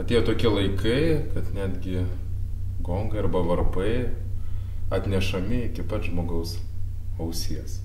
atėjo tokie laikai, kad netgi gongai arba varpai atnešami iki pat žmogaus ausies.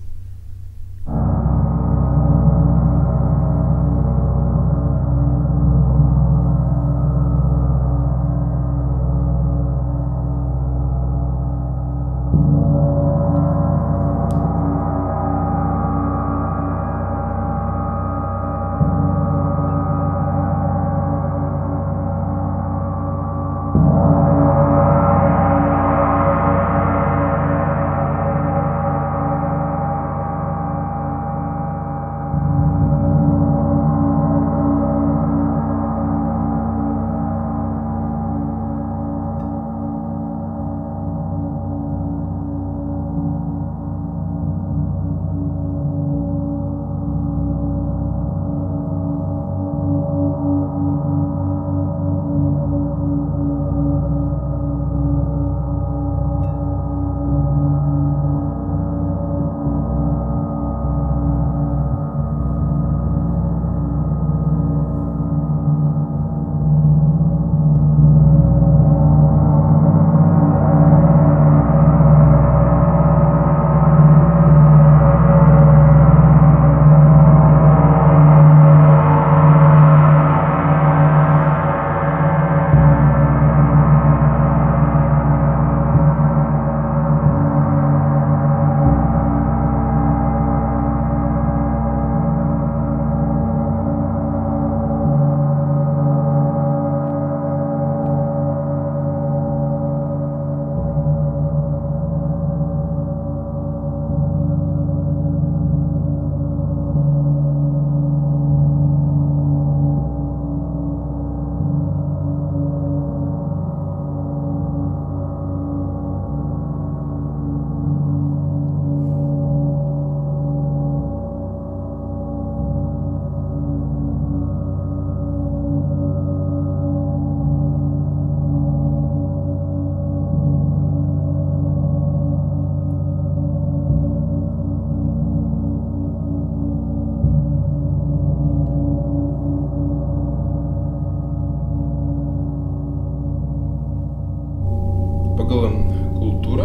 Pagal kultūrą,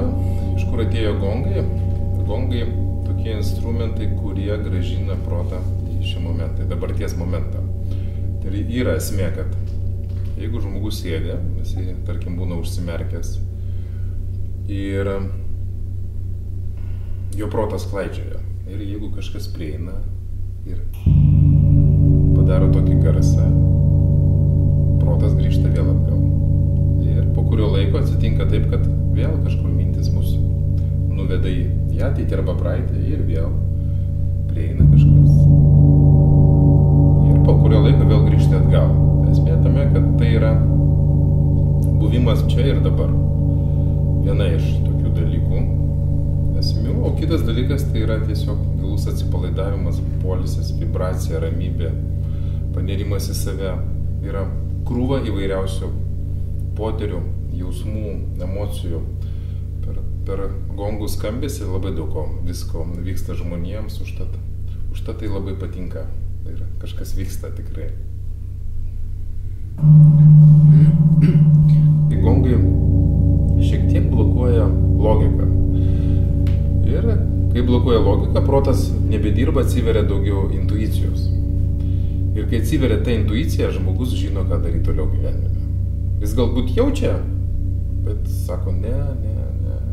iš kur atėjo gongai, gongai tokie instrumentai, kurie grąžina protą į šį momentą, į dabarties momentą. Tai yra esmė, kad jeigu žmogus sėdi, jis, tarkim, būna užsimerkęs ir jo protas klaidžioja. Ir jeigu kažkas prieina ir padaro tokį garsą, protas grįžta vėl atgal. Ir po kurio laiko atsitinka taip, kad vėl kažkur mintis mus nuveda į ateitį arba praeitį ir vėl prieina kažkas. Ir po kurio laiko vėl grįžti atgal. Esmė tame, kad tai yra buvimas čia ir dabar. Viena iš tokių dalykų esmių, o kitas dalykas tai yra tiesiog gilus atsipalaidavimas, poilsis, vibracija, ramybė, panirimas į save. Yra krūva įvairiausių potyrių, jausmų, emocijų. Per gongų skambesį labai daug visko vyksta žmonėms, užtat tai labai patinka. Ir kažkas vyksta tikrai. Tai gongai šiek tiek blokuoja logiką. Ir kai blokuoja logiką, protas nebedirba, atsiveria daugiau intuicijos. Ir kai atsiveria ta intuicija, žmogus žino, ką daryti toliau gyvenime. Jis galbūt jaučia, bet sako, ne,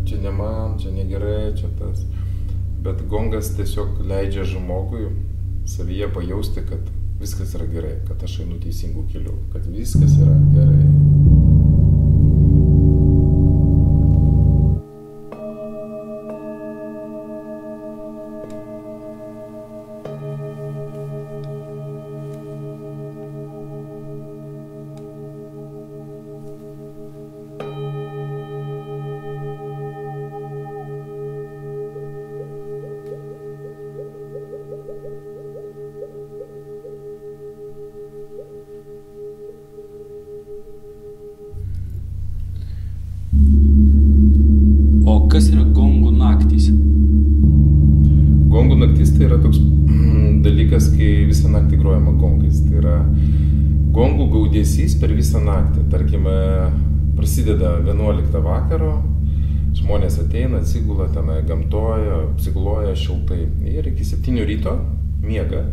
čia ne man, čia negerai, čia tas. Bet gongas tiesiog leidžia žmogui savyje pajausti, kad viskas yra gerai, kad aš einu teisingų kelių, kad viskas yra gerai. Kas yra gongų naktys? Gongų naktis tai yra toks dalykas, kai visą naktį grojama gongais. Tai yra gongų gaudesys per visą naktį. Tarkime, prasideda 11 vakaro, žmonės ateina, atsigula tenai gamtoje, apsigloja šiltai ir iki 7 ryto miega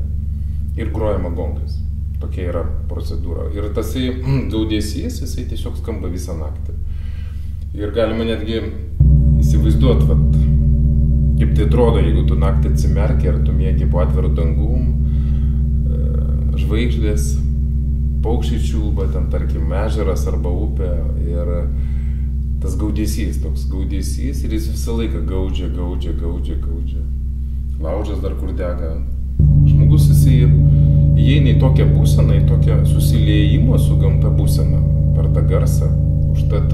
ir grojama gongas. Tokia yra procedūra. Ir tasai gaudesys, jisai tiesiog skamba visą naktį. Ir galima netgi įsivaizduoti, kaip tai atrodo, jeigu tu naktį atsimerki ir tu miegi po atviru dangum, žvaigždės, paukščiai čiulba, ten tarkim ežeras arba upė ir tas gaudesys, toks gaudesys ir jis visą laiką gaudžia. Laužas dar kur dega. Žmogus jisai įeina į tokią būseną, į tokią susiliejimo su gamta būseną per tą garsą. Užtat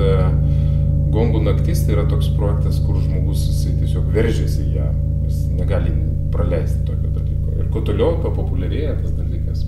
gongų naktis tai yra toks projektas, kur žmogus jisai tiesiog veržiasi į ją. Jis negali praleisti tokio dalyko. Ir kuo toliau, tuo populiarėja tas dalykas.